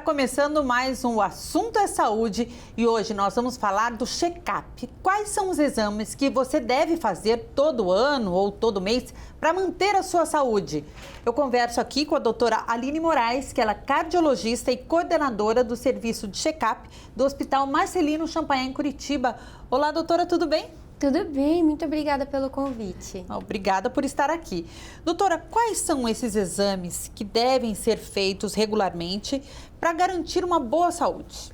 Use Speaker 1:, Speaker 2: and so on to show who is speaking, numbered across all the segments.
Speaker 1: começando mais um Assunto é Saúde e hoje nós vamos falar do check-up. Quais são os exames que você deve fazer todo ano ou todo mês para manter a sua saúde? Eu converso aqui com a doutora Aline Moraes, que ela é cardiologista e coordenadora do serviço de check-up do Hospital Marcelino Champagnat, em Curitiba. Olá, doutora, tudo bem?
Speaker 2: Tudo bem, muito obrigada pelo convite.
Speaker 1: Obrigada por estar aqui. Doutora, quais são esses exames que devem ser feitos regularmente para garantir uma boa saúde?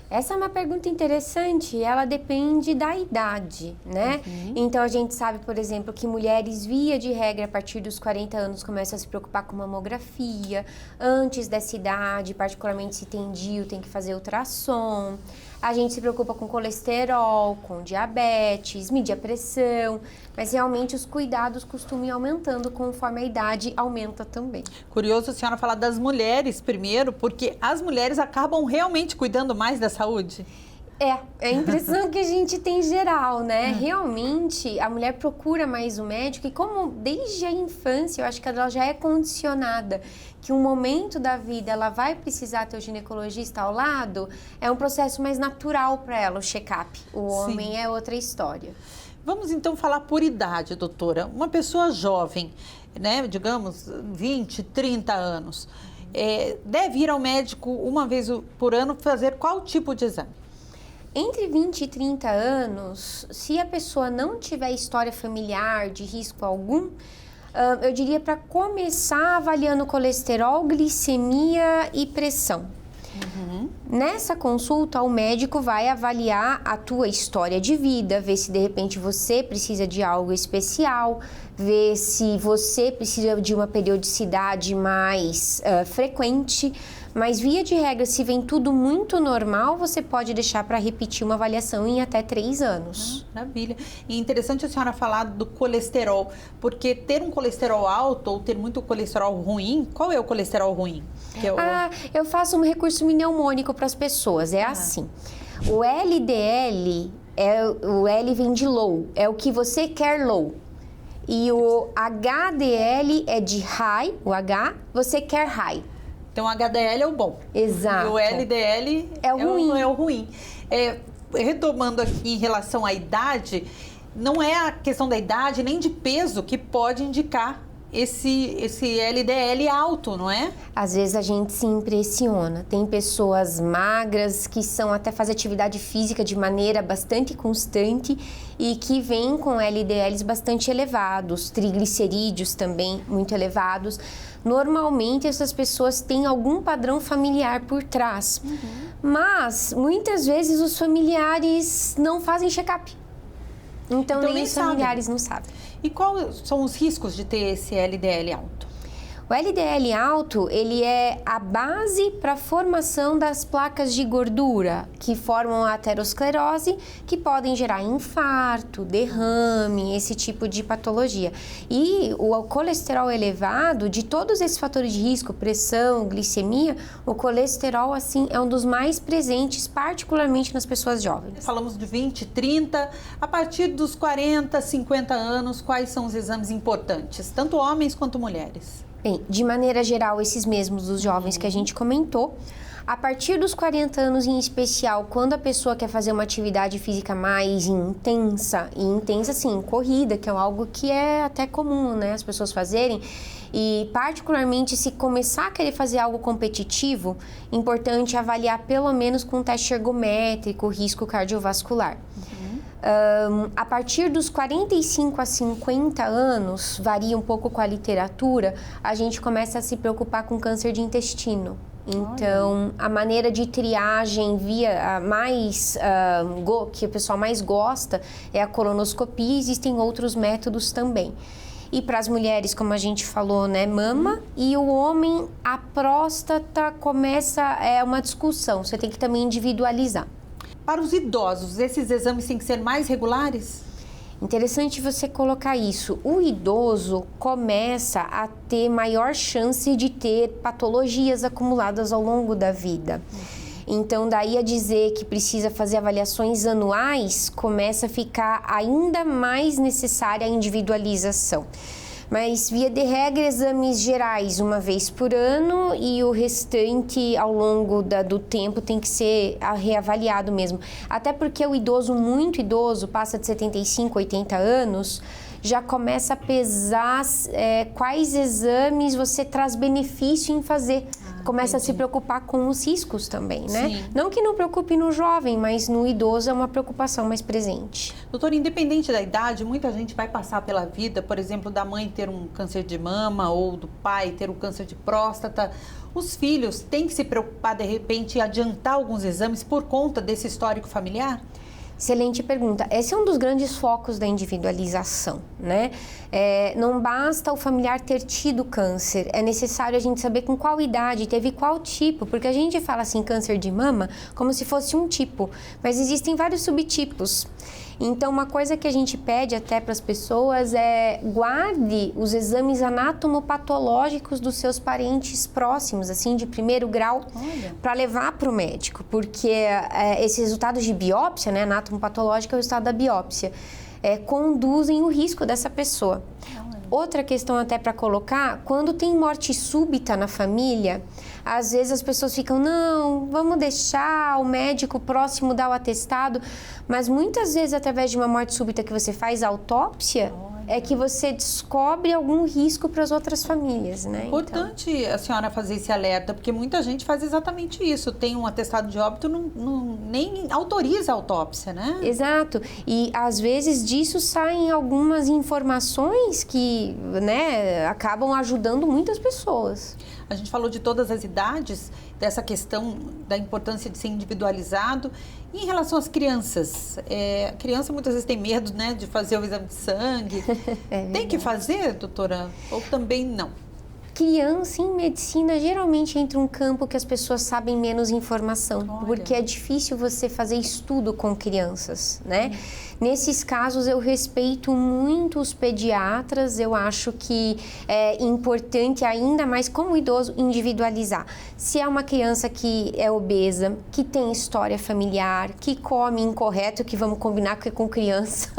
Speaker 2: Essa é uma pergunta interessante, ela depende da idade, né? Então, a gente sabe, por exemplo, que mulheres, via de regra, a partir dos 40 anos, começam a se preocupar com mamografia. Antes dessa idade, particularmente se tem DIU, tem que fazer ultrassom. A gente se preocupa com colesterol, com diabetes, medir a pressão, mas realmente os cuidados costumam ir aumentando conforme a idade aumenta também.
Speaker 1: Curioso a senhora falar das mulheres porque as mulheres acabam realmente cuidando mais da saúde.
Speaker 2: É a impressão que a gente tem em geral, né? Realmente, a mulher procura mais o médico e como desde a infância, eu acho que ela já é condicionada que um momento da vida ela vai precisar ter o ginecologista ao lado, é um processo mais natural para ela, o check-up. O homem é outra história.
Speaker 1: Vamos então falar por idade, doutora. Uma pessoa jovem, né, digamos 20, 30 anos, deve ir ao médico uma vez por ano fazer qual tipo de exame?
Speaker 2: Entre 20 e 30 anos, se a pessoa não tiver história familiar de risco algum, eu diria para começar avaliando colesterol, glicemia e pressão. Nessa consulta, o médico vai avaliar a tua história de vida, ver se de repente você precisa de algo especial, ver se você precisa de uma periodicidade mais frequente. Mas, via de regra, se vem tudo muito normal, você pode deixar para repetir uma avaliação em até 3 anos.
Speaker 1: Maravilha. E interessante a senhora falar do colesterol, porque ter um colesterol alto ou ter muito colesterol ruim, qual é o colesterol ruim?
Speaker 2: Eu faço um recurso mnemônico para as pessoas, assim. O LDL, o L vem de low, é o que você quer low. E o HDL é de high, o H, você quer high.
Speaker 1: Então, o HDL é o bom.
Speaker 2: Exato.
Speaker 1: E o LDL é o ruim. Retomando aqui em relação à idade, não é a questão da idade nem de peso que pode indicar esse LDL alto, não é?
Speaker 2: Às vezes a gente se impressiona. Tem pessoas magras que são até fazer atividade física de maneira bastante constante e que vêm com LDLs bastante elevados, triglicerídeos também muito elevados. Normalmente essas pessoas têm algum padrão familiar por trás, mas muitas vezes os familiares não fazem check-up. Então nem os familiares não sabem.
Speaker 1: E quais são os riscos de ter esse LDL alto?
Speaker 2: O LDL alto, ele é a base para a formação das placas de gordura, que formam a aterosclerose, que podem gerar infarto, derrame, esse tipo de patologia. E o colesterol elevado, de todos esses fatores de risco, pressão, glicemia, o colesterol, assim, é um dos mais presentes, particularmente nas pessoas jovens.
Speaker 1: Falamos de 20, 30, a partir dos 40, 50 anos, quais são os exames importantes, tanto homens quanto mulheres?
Speaker 2: Bem, de maneira geral, esses mesmos dos jovens que a gente comentou. A partir dos 40 anos, em especial, quando a pessoa quer fazer uma atividade física mais intensa, e intensa, sim, corrida, que é algo que é até comum, né, as pessoas fazerem, e particularmente se começar a querer fazer algo competitivo, importante avaliar pelo menos com um teste ergométrico o risco cardiovascular. A partir dos 45 a 50 anos, varia um pouco com a literatura, a gente começa a se preocupar com câncer de intestino. Então, a maneira de triagem que o pessoal mais gosta é a colonoscopia, existem outros métodos também. E para as mulheres, como a gente falou, né, mama, e o homem, a próstata é uma discussão, você tem que também individualizar.
Speaker 1: Para os idosos, esses exames têm que ser mais regulares?
Speaker 2: Interessante você colocar isso. O idoso começa a ter maior chance de ter patologias acumuladas ao longo da vida. Então, daí a dizer que precisa fazer avaliações anuais, começa a ficar ainda mais necessária a individualização. Mas, via de regra, exames gerais uma vez por ano e o restante, ao longo do tempo, tem que ser reavaliado mesmo. Até porque o idoso, muito idoso, passa de 75, 80 anos, já começa a pesar quais exames você traz benefício em fazer. Começa a se preocupar com os riscos também, né?
Speaker 1: Sim.
Speaker 2: Não que não preocupe no jovem, mas no idoso é uma preocupação mais presente.
Speaker 1: Doutora, independente da idade, muita gente vai passar pela vida, por exemplo, da mãe ter um câncer de mama ou do pai ter um câncer de próstata. Os filhos têm que se preocupar, de repente, em adiantar alguns exames por conta desse histórico familiar?
Speaker 2: Excelente pergunta. Esse é um dos grandes focos da individualização, né? Não basta o familiar ter tido câncer, é necessário a gente saber com qual idade, teve qual tipo, porque a gente fala assim, câncer de mama, como se fosse um tipo, mas existem vários subtipos. Então, uma coisa que a gente pede até para as pessoas é guarde os exames anatomopatológicos dos seus parentes próximos, assim, de primeiro grau, para levar para o médico, porque esses resultados de biópsia, né, anatomopatológico é o resultado da biópsia, conduzem o risco dessa pessoa. Outra questão até para colocar, quando tem morte súbita na família, às vezes as pessoas ficam, não, vamos deixar o médico próximo dar o atestado, mas muitas vezes através de uma morte súbita que você faz a autópsia, é que você descobre algum risco para as outras famílias, né?
Speaker 1: Importante a senhora fazer esse alerta, porque muita gente faz exatamente isso. Tem um atestado de óbito, nem autoriza a autópsia, né?
Speaker 2: Exato. E às vezes disso saem algumas informações que, né, acabam ajudando muitas pessoas.
Speaker 1: A gente falou de todas as idades, dessa questão da importância de ser individualizado. E em relação às crianças, a criança muitas vezes tem medo, né, de fazer o exame de sangue. Tem que fazer, doutora? Ou também não?
Speaker 2: Criança em medicina geralmente entra um campo que as pessoas sabem menos informação, porque é difícil você fazer estudo com crianças, né? Nesses casos eu respeito muito os pediatras, eu acho que é importante ainda mais como idoso individualizar. Se é uma criança que é obesa, que tem história familiar, que come incorreto, que vamos combinar que é com criança.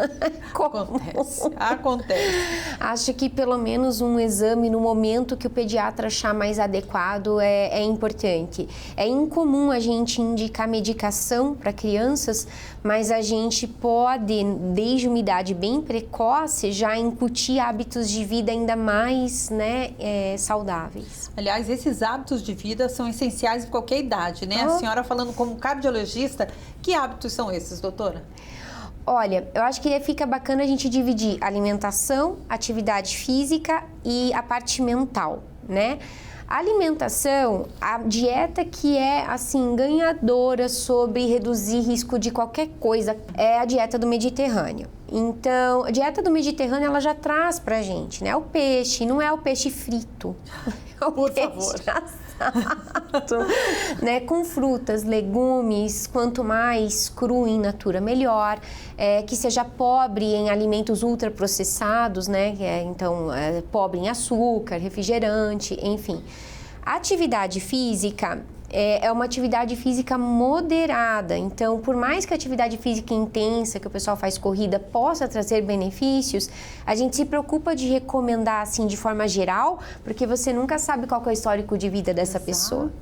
Speaker 1: Acontece.
Speaker 2: Acho que pelo menos um exame no momento que o pediatra achar mais adequado é importante. É incomum a gente indicar medicação para crianças, mas a gente pode, desde uma idade bem precoce, já incutir hábitos de vida ainda mais, né, saudáveis.
Speaker 1: Aliás, esses hábitos de vida são essenciais em qualquer idade, né? A senhora falando como cardiologista, que hábitos são esses, doutora?
Speaker 2: Olha, eu acho que fica bacana a gente dividir alimentação, atividade física e a parte mental, né? A alimentação, a dieta que é, assim, ganhadora sobre reduzir risco de qualquer coisa é a dieta do Mediterrâneo. Então, a dieta do Mediterrâneo, ela já traz pra gente, né? O peixe, não é o peixe frito. É o
Speaker 1: Por
Speaker 2: peixe
Speaker 1: favor.
Speaker 2: assado, né? Com frutas, legumes, quanto mais cru in natura, melhor. Que seja pobre em alimentos ultraprocessados, né? Então, pobre em açúcar, refrigerante, enfim. A atividade física é uma atividade física moderada. Então, por mais que a atividade física intensa, que o pessoal faz corrida, possa trazer benefícios, a gente se preocupa de recomendar, assim, de forma geral, porque você nunca sabe qual que é o histórico de vida dessa pessoa.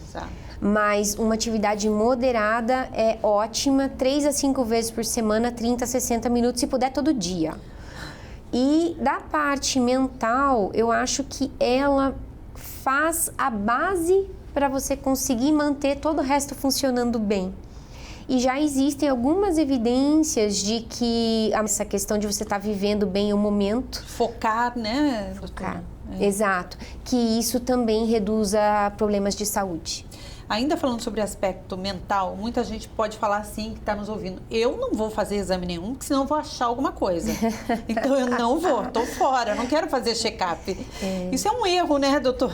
Speaker 1: Exato.
Speaker 2: Mas uma atividade moderada é ótima, 3 a 5 vezes por semana, 30 a 60 minutos, se puder todo dia. E da parte mental, eu acho que ela faz a base para você conseguir manter todo o resto funcionando bem. E já existem algumas evidências de que essa questão de você estar vivendo bem o momento...
Speaker 1: Focar, né?
Speaker 2: Focar, exato. Que isso também reduza problemas de saúde.
Speaker 1: Ainda falando sobre aspecto mental, muita gente pode falar assim, que está nos ouvindo, eu não vou fazer exame nenhum, porque senão eu vou achar alguma coisa. Então eu não vou, estou fora, eu não quero fazer check-up. Isso é um erro, né, doutora?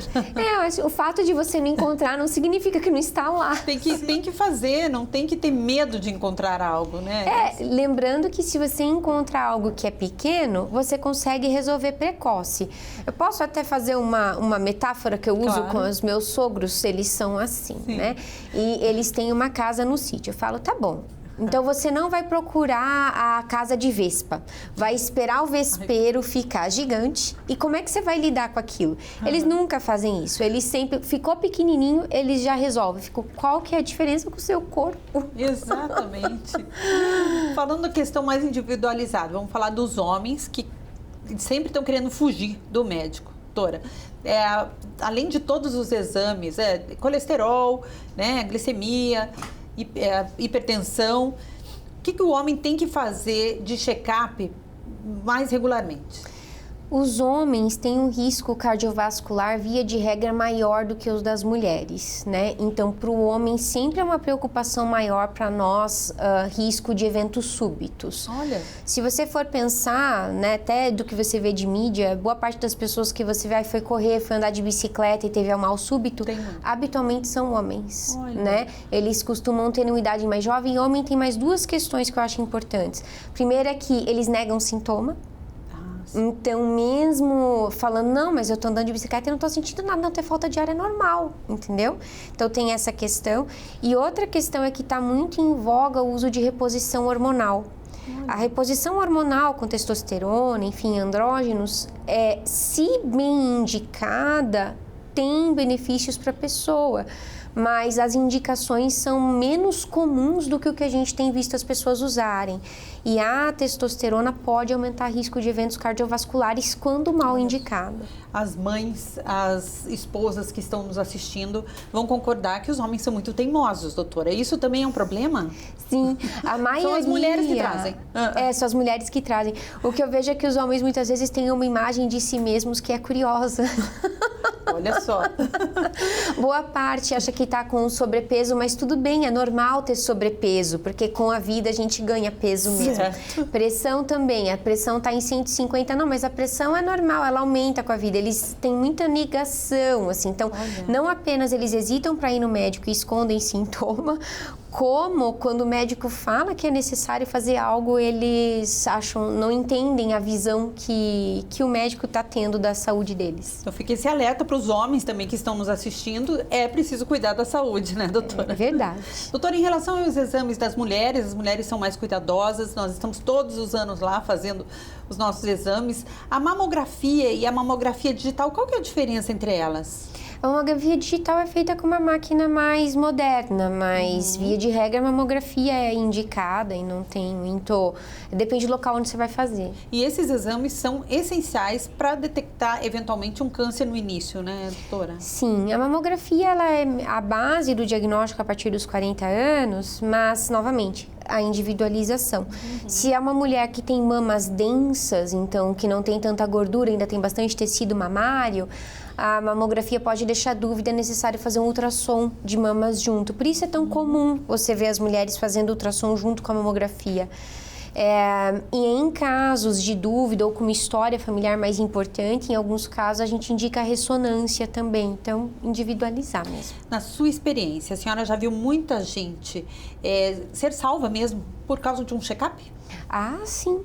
Speaker 2: O fato de você não encontrar não significa que não está lá.
Speaker 1: Tem que fazer, não tem que ter medo de encontrar algo, né?
Speaker 2: Lembrando que se você encontra algo que é pequeno, você consegue resolver precoce. Eu posso até fazer uma metáfora que eu uso com os meus sogros, eles são assim. Né? E eles têm uma casa no sítio. Eu falo, tá bom, Então você não vai procurar a casa de vespa, vai esperar o vespeiro ficar gigante. E como é que você vai lidar com aquilo? Eles nunca fazem isso, eles sempre, ficou pequenininho, eles já resolvem. Qual que é a diferença com o seu corpo?
Speaker 1: Exatamente. Falando da questão mais individualizada, vamos falar dos homens que sempre estão querendo fugir do médico. Doutora, além de todos os exames, colesterol, né, glicemia, hipertensão, o que o homem tem que fazer de check-up mais regularmente?
Speaker 2: Os homens têm um risco cardiovascular, via de regra, maior do que os das mulheres, né? Então, para o homem, sempre é uma preocupação maior para nós, risco de eventos súbitos.
Speaker 1: Olha.
Speaker 2: Se você for pensar, né, até do que você vê de mídia, boa parte das pessoas que você vê foi correr, foi andar de bicicleta e teve um mal súbito, habitualmente são homens, né? Eles costumam ter uma idade mais jovem, e homem tem mais duas questões que eu acho importantes. Primeiro é que eles negam sintoma. Então, mesmo falando, não, mas eu tô andando de bicicleta e não tô sentindo nada, não, ter falta de ar é normal, entendeu? Então, tem essa questão. E outra questão é que tá muito em voga o uso de reposição hormonal. A reposição hormonal com testosterona, enfim, andrógenos, se bem indicada, tem benefícios para a pessoa. Mas as indicações são menos comuns do que o que a gente tem visto as pessoas usarem. E a testosterona pode aumentar o risco de eventos cardiovasculares quando mal indicada.
Speaker 1: As mães, as esposas que estão nos assistindo vão concordar que os homens são muito teimosos, doutora. Isso também é um problema?
Speaker 2: Sim, a maioria...
Speaker 1: São as mulheres que trazem.
Speaker 2: São as mulheres que trazem. O que eu vejo é que os homens muitas vezes têm uma imagem de si mesmos que é curiosa.
Speaker 1: Olha só.
Speaker 2: Boa parte acha que está com sobrepeso, mas tudo bem, é normal ter sobrepeso, porque com a vida a gente ganha peso mesmo. Certo. Pressão também, a pressão está em 150, não, mas a pressão é normal, ela aumenta com a vida. Eles têm muita negação, assim, então não apenas eles hesitam para ir no médico e escondem sintoma, como quando o médico fala que é necessário fazer algo, eles não entendem a visão que o médico está tendo da saúde deles.
Speaker 1: Então fica esse alerta para os homens também que estão nos assistindo, é preciso cuidar da saúde, né, doutora?
Speaker 2: É verdade.
Speaker 1: Doutora, em relação aos exames das mulheres, as mulheres são mais cuidadosas, nós estamos todos os anos lá fazendo os nossos exames. A mamografia e a mamografia digital, qual que é a diferença entre elas?
Speaker 2: A mamografia digital é feita com uma máquina mais moderna, mas via de regra a mamografia é indicada e não tem muito... Depende do local onde você vai fazer.
Speaker 1: E esses exames são essenciais para detectar eventualmente um câncer no início, né, doutora?
Speaker 2: Sim, a mamografia ela é a base do diagnóstico a partir dos 40 anos, mas, novamente, a individualização. Se é uma mulher que tem mamas densas, então que não tem tanta gordura, ainda tem bastante tecido mamário, a mamografia pode deixar dúvida, é necessário fazer um ultrassom de mamas junto. Por isso é tão comum você ver as mulheres fazendo ultrassom junto com a mamografia. E em casos de dúvida ou com uma história familiar mais importante, em alguns casos a gente indica a ressonância também, então individualizar mesmo.
Speaker 1: Na sua experiência, a senhora já viu muita gente ser salva mesmo por causa de um check-up?
Speaker 2: Ah, sim.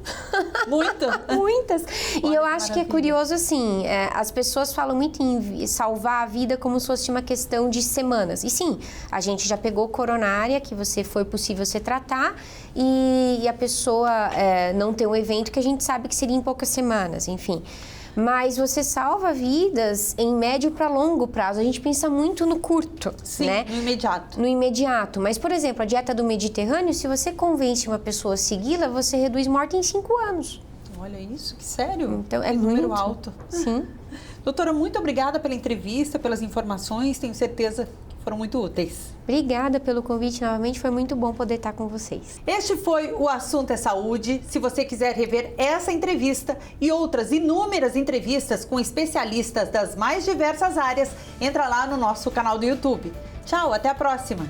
Speaker 1: Muita?
Speaker 2: Muitas. E eu acho que é curioso, assim, as pessoas falam muito em salvar a vida como se fosse uma questão de semanas. E sim, a gente já pegou coronária, que foi possível se tratar, e a pessoa não ter um evento que a gente sabe que seria em poucas semanas, enfim. Mas você salva vidas em médio para longo prazo. A gente pensa muito no curto,
Speaker 1: sim,
Speaker 2: né?
Speaker 1: No imediato.
Speaker 2: No imediato. Mas, por exemplo, a dieta do Mediterrâneo, se você convence uma pessoa a segui-la, você reduz morte em 5 anos.
Speaker 1: Olha isso, que sério.
Speaker 2: Então,
Speaker 1: é número alto.
Speaker 2: Sim.
Speaker 1: Doutora, muito obrigada pela entrevista, pelas informações. Tenho certeza que foram muito úteis.
Speaker 2: Obrigada pelo convite novamente, foi muito bom poder estar com vocês.
Speaker 1: Este foi o Assunto é Saúde. Se você quiser rever essa entrevista e outras inúmeras entrevistas com especialistas das mais diversas áreas, entra lá no nosso canal do YouTube. Tchau, até a próxima!